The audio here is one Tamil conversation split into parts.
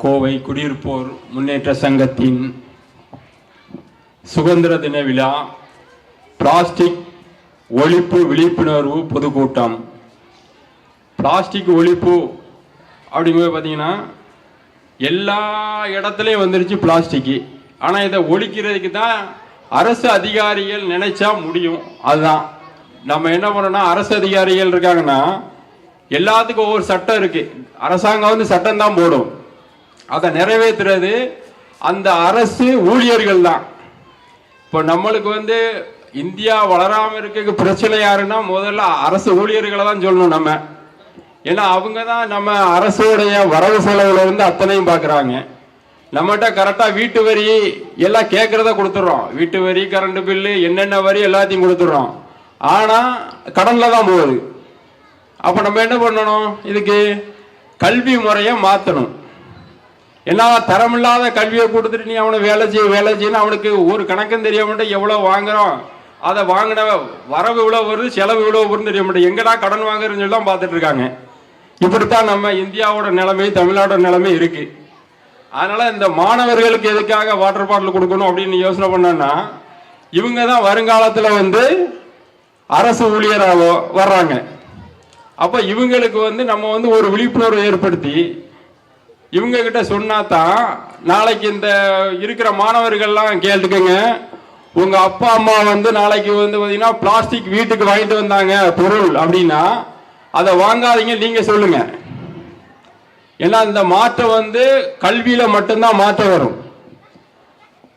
கோவை குடியிருப்போர் முன்னேற்ற சங்கத்தின் சுதந்திர தின விழா பிளாஸ்டிக் ஒழிப்பு விழிப்புணர்வு பொதுக்கூட்டம். பிளாஸ்டிக் ஒழிப்பு அப்படிங்கும்போது பார்த்தீங்கன்னா எல்லா இடத்துலையும் வந்துருச்சு பிளாஸ்டிக்கு. ஆனால் இதை ஒழிக்கிறதுக்கு தான் அரசு அதிகாரிகள் நினைச்சா முடியும். அதுதான் நம்ம என்ன பண்ணோம்னா, அரசு அதிகாரிகள் இருக்காங்கன்னா எல்லாத்துக்கும் ஒவ்வொரு சட்டம் இருக்கு. அரசாங்கம் வந்து சட்டம் தான் போடும், அதை நிறைவேற்றுறது அந்த அரசு ஊழியர்கள் தான். இப்போ நம்மளுக்கு வந்து இந்தியா வளராம இருக்க பிரச்சனை யாருன்னா முதல்ல அரசு ஊழியர்களை தான் சொல்லணும் நம்ம. ஏன்னா அவங்க தான் நம்ம அரசுடைய வரவு செலவுல இருந்து அத்தனையும் பார்க்குறாங்க. நம்மகிட்ட கரெக்டாக வீட்டு வரி எல்லாம் கேட்கறத கொடுத்துட்றோம். வீட்டு வரி, கரண்ட் பில்லு, என்னென்ன வரி எல்லாத்தையும் கொடுத்துட்றோம். ஆனால் கடனில் தான் போகுது. அப்போ நம்ம என்ன பண்ணணும், இதுக்கு கல்வி முறையை மாற்றணும். ஏன்னா தரமில்லாத கல்வியை கொடுத்துட்டு நீ அவனை வேலை செய்யணும், அவனுக்கு ஒரு கணக்கும் தெரிய மாட்டேன். எவ்வளோ வாங்குறோம், அதை வாங்கின வரவு இவ்வளோ வருது, செலவு இவ்வளோ வருதுன்னு தெரிய மாட்டேன். எங்கடா கடன் வாங்குறதுன்னு சொல்லி தான் பார்த்துட்டு இருக்காங்க. இப்படித்தான் நம்ம இந்தியாவோட நிலைமை, தமிழ்நாடோட நிலைமை இருக்கு. அதனால இந்த மாணவர்களுக்கு எதுக்காக வாட்டர் பாட்டில் கொடுக்கணும் அப்படின்னு யோசனை பண்ணோம்னா, இவங்க தான் வருங்காலத்தில் வந்து அரசு ஊழியராக வர்றாங்க. அப்போ இவங்களுக்கு வந்து நம்ம வந்து ஒரு விழிப்புணர்வு ஏற்படுத்தி இவங்க கிட்ட சொன்னா தான் நாளைக்கு இந்த இருக்கிற மாணவர்கள்லாம் கேட்டுக்கங்க, உங்க அப்பா அம்மா வந்து நாளைக்கு வந்து பாத்தீங்கன்னா பிளாஸ்டிக் வீட்டுக்கு வாங்கிட்டு வந்தாங்க பொருள் அப்படின்னா அதை வாங்காதீங்க நீங்க சொல்லுங்க. ஏன்னா இந்த மாற்றம் வந்து கல்வியில மட்டும்தான் மாற்றம் வரும்.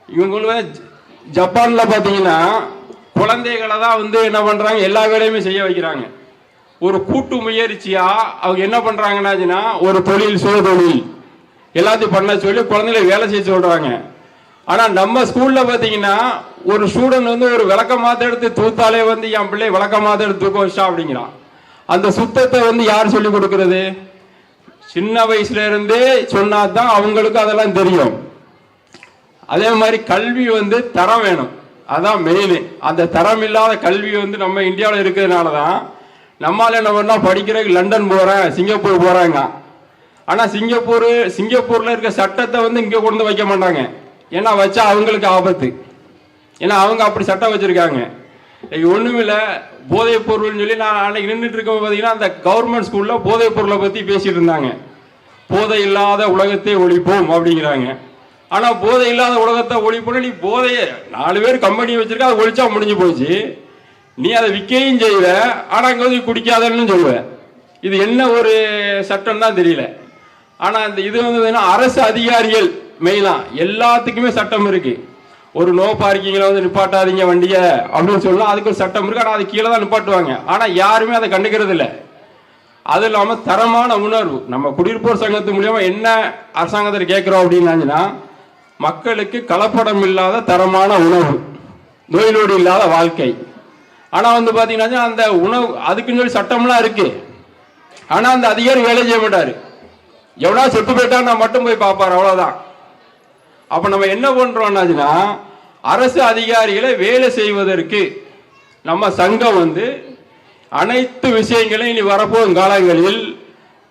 இவங்க ஜப்பான்ல பாத்தீங்கன்னா குழந்தைகளை தான் வந்து என்ன பண்றாங்க, எல்லா வேலையுமே செய்ய வைக்கிறாங்க. ஒரு கூட்டு முயற்சியா அவங்க என்ன பண்றாங்கன்னா, ஒரு தொழில், சுய தொழில் எல்லாத்தையும் பண்ண சொல்லி குழந்தைகளை வேலை செய்ய சொல்றாங்க. ஆனா நம்ம ஸ்கூல்ல பாத்தீங்கன்னா ஒரு ஸ்டூடெண்ட் வந்து ஒரு விளக்க மாத்த எடுத்து தூத்தாலே வந்து என் பிள்ளை விளக்க மாத்த எடுத்து தூக்க வச்சா அப்படிங்கிறான். அந்த சுத்தத்தை வந்து யார் சொல்லி கொடுக்கறது? சின்ன வயசுல இருந்தே சொன்னாதான் அவங்களுக்கு அதெல்லாம் தெரியும். அதே மாதிரி கல்வி வந்து தரம் வேணும், அதான் மெயின். அந்த தரம் இல்லாத கல்வி வந்து நம்ம இந்தியாவில் இருக்கிறதுனாலதான் நம்மளால என்ன பண்ணா படிக்கிறதுக்கு லண்டன் போறேன், சிங்கப்பூர் போறாங்க. ஆனா சிங்கப்பூர்ல இருக்க சட்டத்தை வந்து இங்க கொண்டு வைக்க மாட்டாங்க. ஏன்னா வச்சா அவங்களுக்கு ஆபத்து. ஏன்னா அவங்க அப்படி சட்டம் வச்சிருக்காங்க. ஒண்ணுமில்ல, போதைப் பொருள்னு சொல்லி நான் அன்னைக்கு நின்றுட்டு இருக்க பார்த்தீங்கன்னா அந்த கவர்மெண்ட் ஸ்கூல்ல போதைப் பொருளை பத்தி பேசிட்டு இருந்தாங்க. போதை இல்லாத உலகத்தை ஒழிப்போம் அப்படிங்கிறாங்க. ஆனா போதை இல்லாத உலகத்தை ஒழிப்போம், நீ போதைய 4 பேர் கம்பெனி வச்சிருக்க, அதை ஒழிச்சா முடிஞ்சு போச்சு. நீ அதை விற்கவும் செய்வ, ஆனா அங்க வந்து குடிக்காதன்னு சொல்லுவ. இது என்ன ஒரு சட்டம் தான் தெரியல. ஆனா இந்த இது வந்து அரசு அதிகாரிகள் மெயினா எல்லாத்துக்குமே சட்டம் இருக்கு. ஒரு நோ பார்க்கிங்ல வந்து நிப்பாட்டாதீங்க வண்டிய அப்படின்னு சொல்லலாம், அதுக்கு ஒரு சட்டம் இருக்கு. ஆனா அது கீழே தான் நிப்பாட்டுவாங்க. ஆனா யாருமே அதை கண்டுக்கிறது இல்லை. அது இல்லாம தரமான உணர்வு நம்ம குடியிருப்போர் சங்கத்து மூலியமா என்ன அரசாங்கத்தை கேட்கிறோம் அப்படின்னா, மக்களுக்கு கலப்படம் இல்லாத தரமான உணவு, நோய் நொடி இல்லாத வாழ்க்கை. ஆனா வந்து பாத்தீங்கன்னா அந்த உணவு அதுக்குன்னு சொல்லி சட்டம்லாம் இருக்கு. ஆனா அந்த அதிகாரி வேலை செய்ய மாட்டாரு. எவ்வளோ செத்து போயிட்டா நான் மட்டும் போய் பார்ப்பாரு, அவ்வளவுதான். அப்ப நம்ம என்ன பண்றோம்னா, அரசு அதிகாரிகளை வேலை செய்வதற்கு நம்ம சங்கம் வந்து அனைத்து விஷயங்களையும் இனி வரப்போகும் காலங்களில்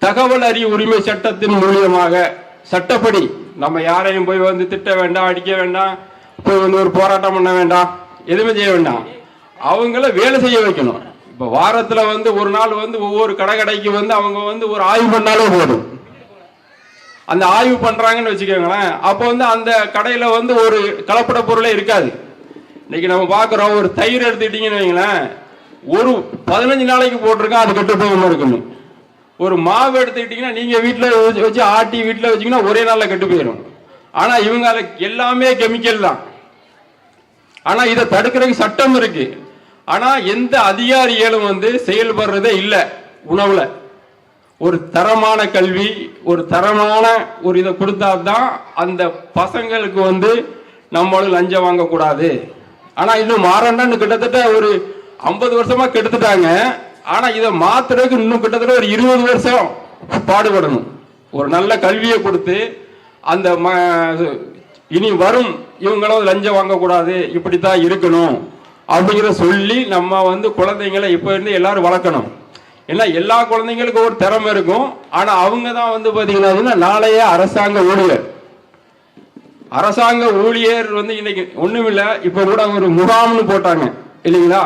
தகவல் அறிவு உரிமை சட்டத்தின் மூலியமாக சட்டப்படி நம்ம யாரையும் போய் வந்து திட்ட வேண்டாம், அடிக்க வேண்டாம், போய் வந்து ஒரு போராட்டம் பண்ண வேண்டாம், எதுவுமே செய்ய வேண்டாம். அவங்கள வேலை செய்ய வைக்கணும். இப்ப வாரத்துல வந்து ஒரு நாள் வந்து ஒவ்வொரு கடைக்கு வந்து அவங்க வந்து ஒரு ஆய்வு பண்ணாலே போதும். அந்த ஆய்வு பண்றாங்கன்னு வச்சுக்கோங்களேன், அப்போ வந்து அந்த கடையில வந்து ஒரு கலப்பட பொருளே இருக்காது. இன்னைக்கு நம்ம பாக்குறோம், ஒரு தயிர் எடுத்துக்கிட்டீங்கன்னு வைங்களேன், ஒரு 15 நாளைக்கு போட்டிருக்கோம், அது கெட்டு போகாம இருக்கணும். ஒரு மாவு எடுத்துக்கிட்டீங்கன்னா நீங்க வீட்டுல வச்சு ஆட்டி வீட்டுல வச்சீங்கன்னா ஒரே நாள்ல கெட்டு போயிடும். ஆனா இவங்க எல்லாமே கெமிக்கல் தான். ஆனா இதை தடுக்கிறதுக்கு சட்டம் இருக்கு. ஆனா எந்த அதிகாரிகளும் வந்து செயல்படுறதே இல்லை. உணவுல ஒரு தரமான கல்வி, ஒரு தரமான ஒரு இதை கொடுத்தாதான் அந்த பசங்களுக்கு வந்து நம்மளும் லஞ்சம் வாங்கக்கூடாது. ஆனா இன்னும் மாறண்டான்னு கிட்டத்தட்ட ஒரு 50 வருஷமா கெடுத்துட்டாங்க. ஆனா இதை மாத்துறதுக்கு இன்னும் கிட்டத்தட்ட ஒரு 20 வருஷம் பாடுபடணும். ஒரு நல்ல கல்வியை கொடுத்து அந்த இனி வரும் இவங்களும் லஞ்சம் வாங்கக்கூடாது, இப்படித்தான் இருக்கணும் அப்படிங்கிற சொல்லி நம்ம வந்து குழந்தைங்களை இப்ப இருந்து எல்லாரும் வளர்க்கணும். ஏன்னா எல்லா குழந்தைங்களுக்கும் ஒரு திறமை இருக்கும். ஆனா அவங்க தான் வந்து பாத்தீங்கன்னா நாளைய அரசாங்க ஊழியர் வந்து இன்னைக்கு ஒண்ணுமில்ல. இப்ப கூட ஒரு முகாம்னு போட்டாங்க இல்லைங்களா?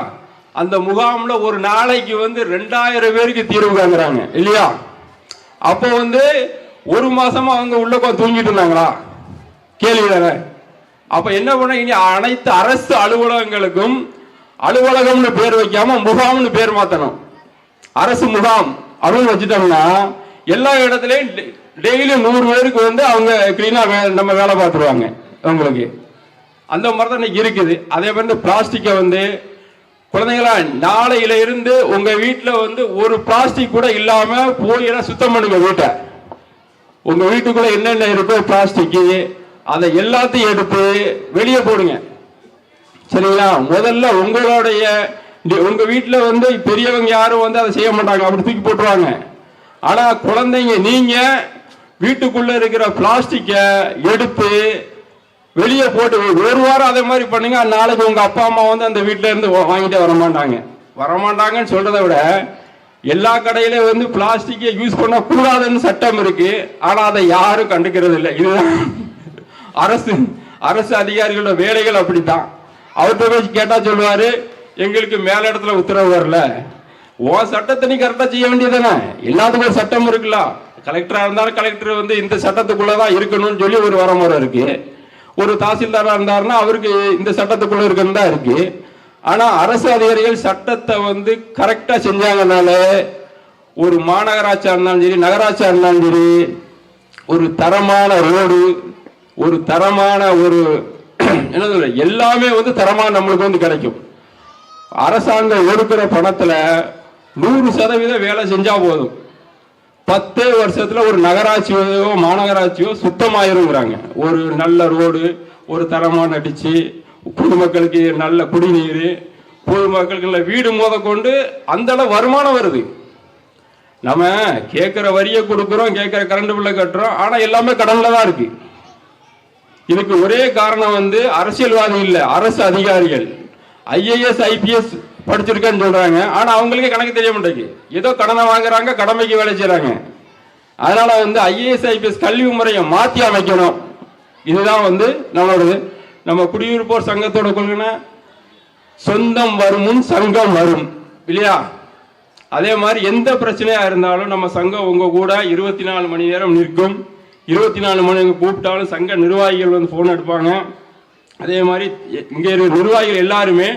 அந்த முகாம்ல ஒரு நாளைக்கு வந்து 2000 பேருக்கு தீர்வு காண்கிறாங்க இல்லையா? அப்போ வந்து ஒரு மாசமா அவங்க உள்ள தூங்கிட்டு இருந்தாங்களா? கேள்வி தானே. அப்ப என்ன பண்ண, இனி அனைத்து அரசு அலுவலகங்களுக்கும் அலுவலகம்னு பேர் வைக்காம முகாம்னு பேர் மாத்தணும். அரசு முகாம் அப்படின்னு வச்சுட்டோம்னா எல்லா இடத்துலயும் டெய்லி 100 பேருக்கு வந்து அவங்க கிளீனா நம்ம வேலை பார்த்துருவாங்க. உங்களுக்கு அந்த மாதிரி தான் இன்னைக்கு இருக்குது. அதே மாதிரி பிளாஸ்டிக்கை வந்து குழந்தைங்களா நாளையில இருந்து உங்க வீட்டுல வந்து ஒரு பிளாஸ்டிக் கூட இல்லாம போய் சுத்தம் பண்ணுங்க வீட்டை. உங்க வீட்டுக்குள்ள என்னென்ன இருக்கோ பிளாஸ்டிக் அதை எல்லாத்தையும் எடுத்து வெளியே போடுங்க. சரிங்களா? முதல்ல உங்க வீட்டுல வந்து பெரியவங்க யாரும் வந்து அதை செய்ய மாட்டாங்க, அப்படி தூக்கி போட்டுருவாங்க. ஆனா குழந்தைங்க நீங்க வீட்டுக்குள்ள இருக்கிற பிளாஸ்டிக்கை எடுத்து வெளியே போட்டு ஒரு வாரம் அதே மாதிரி பண்ணுங்க. நாளைக்கு உங்க அப்பா அம்மா வந்து அந்த வீட்டுல இருந்து வாங்கிட்டு வரமாட்டாங்கன்னு சொல்றதை விட எல்லா கடையிலும் வந்து பிளாஸ்டிக்கை யூஸ் பண்ண கூடாதுன்னு சட்டம் இருக்கு. ஆனா அதை யாரும் கண்டுக்கிறது இல்லை. இதுதான் அரசு அதிகாரிகளோட வேலைகள். அப்படித்தான். அவர்கிட்ட போய் கேட்டா சொல்லுவாரு, எங்களுக்கு மேல இடத்துல உத்தரவு வரல. உன் சட்டத்தை நீ கரெக்டா செய்ய வேண்டியதானே? எல்லாத்துக்கும் ஒரு சட்டம் இருக்குல்ல. கலெக்டரா இருந்தாலும் கலெக்டர் வந்து இந்த சட்டத்துக்குள்ளதான் இருக்கணும்னு சொல்லி ஒரு வரமுறை இருக்கு. ஒரு தாசில்தாரா இருந்தாருன்னா அவருக்கு இந்த சட்டத்துக்குள்ள இருக்குன்னு தான் இருக்கு. ஆனா அரசு அதிகாரிகள் சட்டத்தை வந்து கரெக்டா செஞ்சாங்கனால ஒரு மாநகராட்சியா இருந்தாலும் சரி, நகராட்சியா இருந்தாலும் சரி, ஒரு தரமான ரோடு, ஒரு தரமான ஒரு என்ன சொல்ற எல்லாமே வந்து தரமா நம்மளுக்கு வந்து கிடைக்கும். அரசாங்கம் ஒடுக்கிற பணத்துல 100% வேலை செஞ்சா போதும். 10 வருஷத்துல ஒரு நகராட்சியோ மாநகராட்சியோ சுத்தமாயிருங்கிறாங்க. ஒரு நல்ல ரோடு, ஒரு தரமான அடிச்சு, பொதுமக்களுக்கு நல்ல குடிநீர், பொதுமக்களுக்கு நல்ல வீடு கொண்டு அந்த அளவு வருமானம் வருது. நம்ம கேட்கிற வரியை கொடுக்கிறோம், கேட்கிற கரண்ட் பில்லை கட்டுறோம். ஆனா எல்லாமே கடன்ல தான் இருக்கு. இதுக்கு ஒரே காரணம் வந்து அரசியல்வாதி இல்ல, அரசு அதிகாரிகள். IAS IPS படிச்சிருக்கேன்னு சொல்றாங்க. ஆனா அவங்களுக்கே கணக்கு தெரிய மாட்டேங்குது. ஏதோ கடனை வாங்குறாங்க, கடமைக்கு வேலை செய்யறாங்க. அதனால வந்து IAS IPS கல்வி முறையை மாற்றி அமைக்கணும். இதுதான் வந்து நம்மளோட நம்ம குடியிருப்போர் சங்கத்தோட கொள்கைனா சொந்தம் வரும் சங்கம் வரும் இல்லையா? அதே மாதிரி எந்த பிரச்சனையா இருந்தாலும் நம்ம சங்கம் உங்க கூட 24 மணி நேரம் நிற்கும். 24 மணி நேரம் கூப்பிட்டாலும் சங்க நிர்வாகிகள் வந்து போன் எடுப்பாங்க. அதே மாதிரி இங்க இருக்க நிர்வாகிகள் எல்லாருமே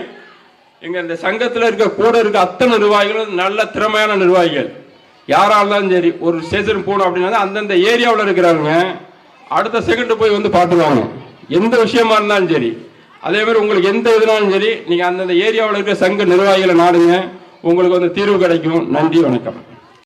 எங்க இந்த சங்கத்தில் கூட இருக்க அத்தனை நிர்வாகிகளும் நல்ல திறமையான நிர்வாகிகள். யாரா இருந்தாலும் சரி, ஒரு ஸ்டேஷன் போகணும் அப்படின்னா அந்தந்த ஏரியாவில் இருக்கிறவங்க அடுத்த செகண்ட் போய் வந்து பார்த்துருவாங்க. எந்த விஷயமா இருந்தாலும் சரி. அதே மாதிரி உங்களுக்கு எந்த இதுனாலும் சரி, நீங்க அந்தந்த ஏரியாவில் இருக்கிற சங்க நிர்வாகிகளை நாடுங்க, உங்களுக்கு வந்து தீர்வு கிடைக்கும். நன்றி, வணக்கம்.